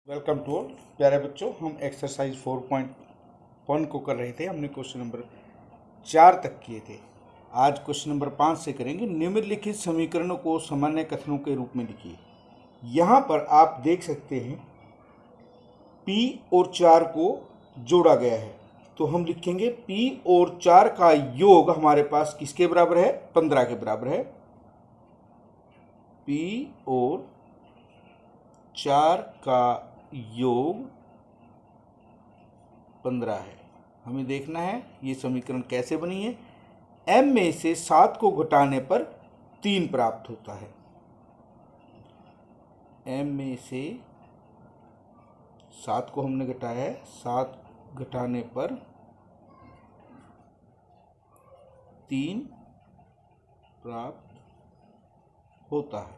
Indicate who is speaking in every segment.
Speaker 1: Welcome to all प्यारे बच्चों। हम एक्सरसाइज 4.1 को कर रहे थे। हमने क्वेश्चन नंबर 4 तक किए थे। आज क्वेश्चन नंबर 5 से करेंगे। निम्नलिखित समीकरणों को सामान्य कथनों के रूप में लिखिए। यहाँ पर आप देख सकते हैं P और 4 को जोड़ा गया है, तो हम लिखेंगे P और 4 का योग हमारे पास किसके बराबर है? 15 के बराबर है। P और 4 का योग 15 है। हमें देखना है ये समीकरण कैसे बनी है। m में से 7 को घटाने पर 3 प्राप्त होता है। m में से 7 को हमने घटाया है, 7 घटाने पर 3 प्राप्त होता है।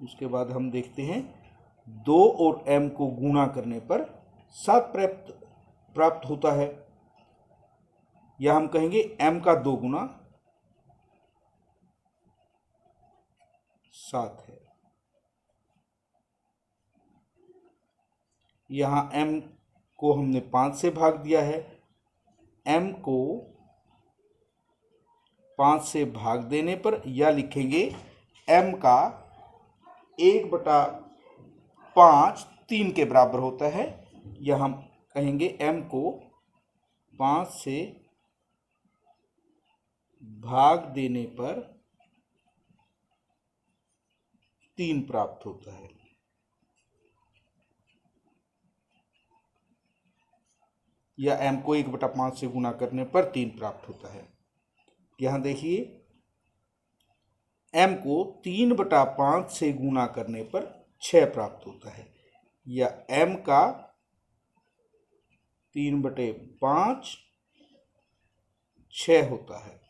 Speaker 1: उसके बाद हम देखते हैं 2 और m को गुणा करने पर 7 प्राप्त होता है, या हम कहेंगे m का 2 गुना 7 है। यहाँ m को हमने 5 से भाग दिया है। m को 5 से भाग देने पर या लिखेंगे m का 1/5 3 के बराबर होता है, या हम कहेंगे m को 5 से भाग देने पर 3 प्राप्त होता है। या m को 1/5 से गुणा करने पर 3 प्राप्त होता है। यहाँ देखिए m को 3/5 से गुणा करने पर 6 प्राप्त होता है, या m का 3/5 6 होता है।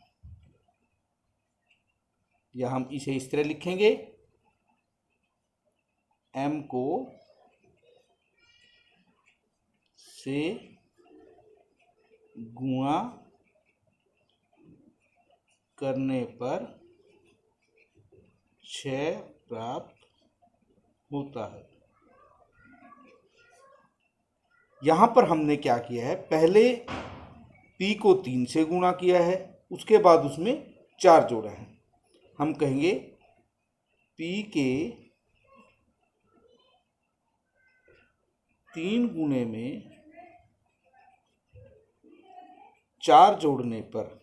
Speaker 1: या हम इसे इस तरह लिखेंगे m को से गुणा करने पर 6 प्राप्त होता है। यहाँ पर हमने क्या किया है, पहले P को 3 से गुणा किया है, उसके बाद उसमें 4 जोड़ा है। हम कहेंगे P के 3 गुणे में 4 जोड़ने पर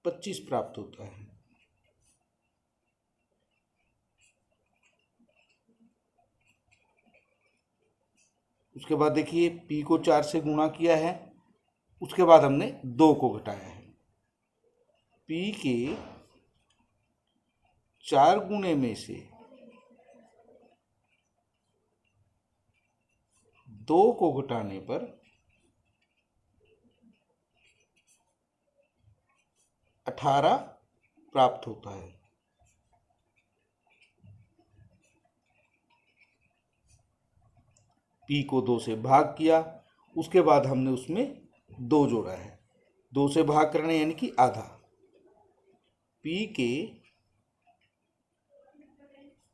Speaker 1: 25 प्राप्त होता है। उसके बाद देखिए P को 4 से गुणा किया है, उसके बाद हमने 2 को घटाया है। P के 4 गुणे में से 2 को घटाने पर 18 प्राप्त होता है। P को 2 से भाग किया, उसके बाद हमने उसमें 2 जोड़ा है। 2 से भाग करना यानी कि आधा। P के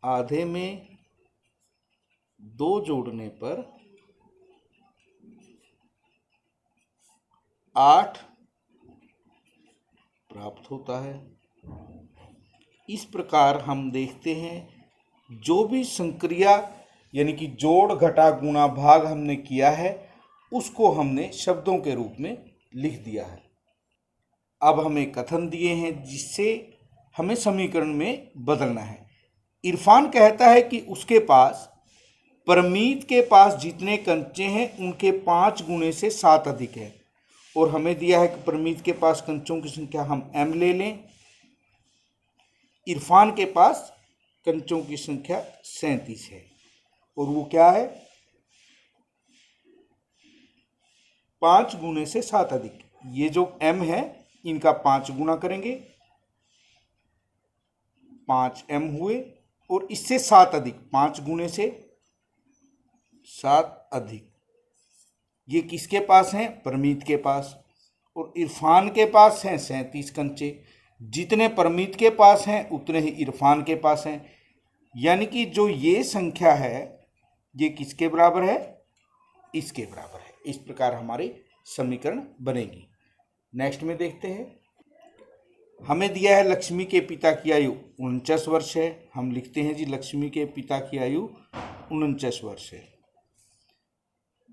Speaker 1: आधे में 2 जोड़ने पर 8 प्राप्त होता है। इस प्रकार हम देखते हैं जो भी संक्रिया यानी कि जोड़ घटा गुणा भाग हमने किया है उसको हमने शब्दों के रूप में लिख दिया है। अब हमें कथन दिए हैं जिससे हमें समीकरण में बदलना है। इरफान कहता है कि उसके पास परमीत के पास जितने कंचे हैं उनके 5 गुने से 7 अधिक है, और हमें दिया है कि परमीत के पास कंचों की संख्या हम m ले लें। इरफान के पास कंचों की संख्या 37 है, और वो क्या है? 5 गुने से 7 अधिक। ये जो m है इनका 5 गुना करेंगे, 5m हुए, और इससे 7 अधिक, 5 गुने से 7 अधिक। ये किसके पास हैं? परमीत के पास। और इरफान के पास हैं 37 कंचे। जितने परमीत के पास हैं उतने ही इरफान के पास हैं। यानी कि जो ये संख्या है ये किसके बराबर है, इसके बराबर है। इस प्रकार हमारी समीकरण बनेगी। नेक्स्ट में देखते हैं, हमें दिया है लक्ष्मी के पिता की आयु 49 वर्ष है। हम लिखते हैं जी लक्ष्मी के पिता की आयु 49 वर्ष है।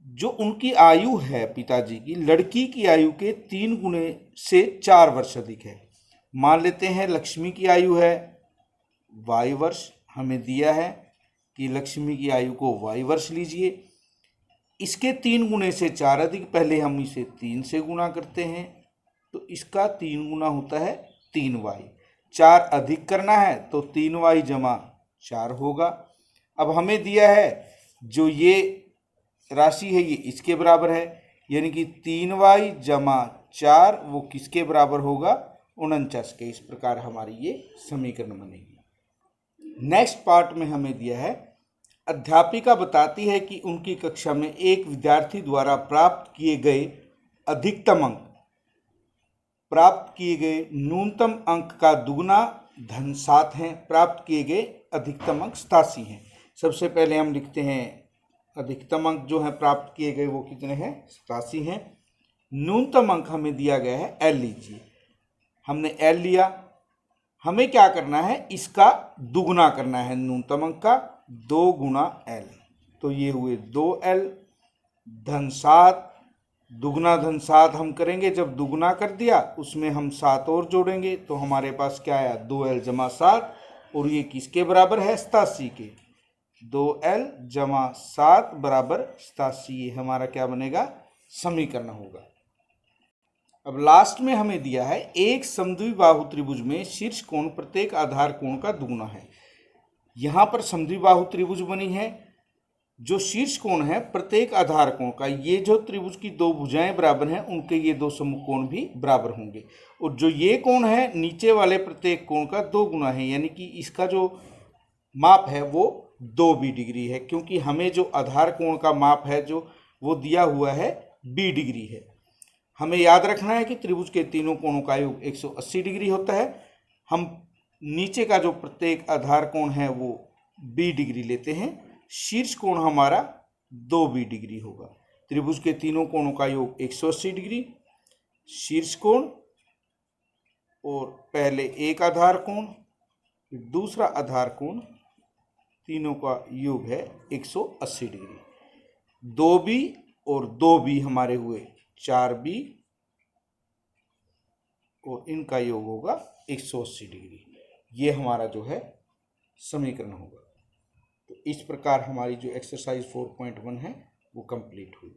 Speaker 1: जो उनकी आयु है पिताजी की, लड़की की आयु के 3 गुने से 4 वर्ष अधिक है। मान लेते हैं लक्ष्मी की आयु है y वर्ष, हमें दिया है कि लक्ष्मी की आयु को y वर्ष लीजिए। इसके 3 गुने से 4 अधिक, पहले हम इसे 3 से गुणा करते हैं तो इसका 3 गुना होता है 3y। 4 अधिक करना है तो 3y जमा 4 होगा। अब हमें दिया है जो ये राशि है ये इसके बराबर है, यानी कि 3y जमा 4 वो किसके बराबर होगा, 49 के। इस प्रकार हमारी ये समीकरण बनेगी। नेक्स्ट पार्ट में हमें दिया है, अध्यापिका बताती है कि उनकी कक्षा में एक विद्यार्थी द्वारा प्राप्त किए गए अधिकतम अंक प्राप्त किए गए न्यूनतम अंक का दुगना धन 7 हैं। प्राप्त किए गए अधिकतम अंक 87 हैं। सबसे पहले हम लिखते हैं अधिकतम अंक जो है प्राप्त किए गए वो कितने हैं, 87 हैं। न्यूनतम अंक हमें दिया गया है L लीजिए, हमने L लिया। हमें क्या करना है, इसका दुगना करना है न्यूनतम अंक का, 2 गुना L, तो ये हुए 2L धन 7। दुगना धन 7 हम करेंगे, जब दुगना कर दिया उसमें हम 7 और जोड़ेंगे तो हमारे पास क्या आया, 2L जमा 7, और ये किसके बराबर है, 87 के। 2L जमा 7 बराबर 87, ये हमारा क्या बनेगा, समीकरण होगा। अब लास्ट में हमें दिया है एक समद्विबाहु त्रिभुज में शीर्ष कोण प्रत्येक आधार कोण का दुगुना है। यहाँ पर समद्विबाहु त्रिभुज बनी है, जो शीर्ष कोण है प्रत्येक आधार कोण का, ये जो त्रिभुज की 2 भुजाएं बराबर हैं उनके ये 2 सम्मुख कोण भी बराबर होंगे। और जो ये कोण है नीचे वाले प्रत्येक कोण का 2 गुना है, यानी कि इसका जो माप है वो 2b डिग्री है, क्योंकि हमें जो आधार कोण का माप है जो वो दिया हुआ है b डिग्री है। हमें याद रखना है कि त्रिभुज के तीनों कोणों का योग 180 डिग्री होता है। हम नीचे का जो प्रत्येक आधार कोण है वो b डिग्री लेते हैं, शीर्ष कोण हमारा 2b डिग्री होगा। त्रिभुज के तीनों कोणों का योग 180 डिग्री, शीर्ष कोण और पहले एक आधार कोण फिर दूसरा आधार कोण, तीनों का योग है 180 डिग्री। 2b और 2b हमारे हुए 4b और इनका योग होगा 180 डिग्री। ये हमारा जो है समीकरण होगा। तो इस प्रकार हमारी जो एक्सरसाइज 4.1 है वो कंप्लीट हुई।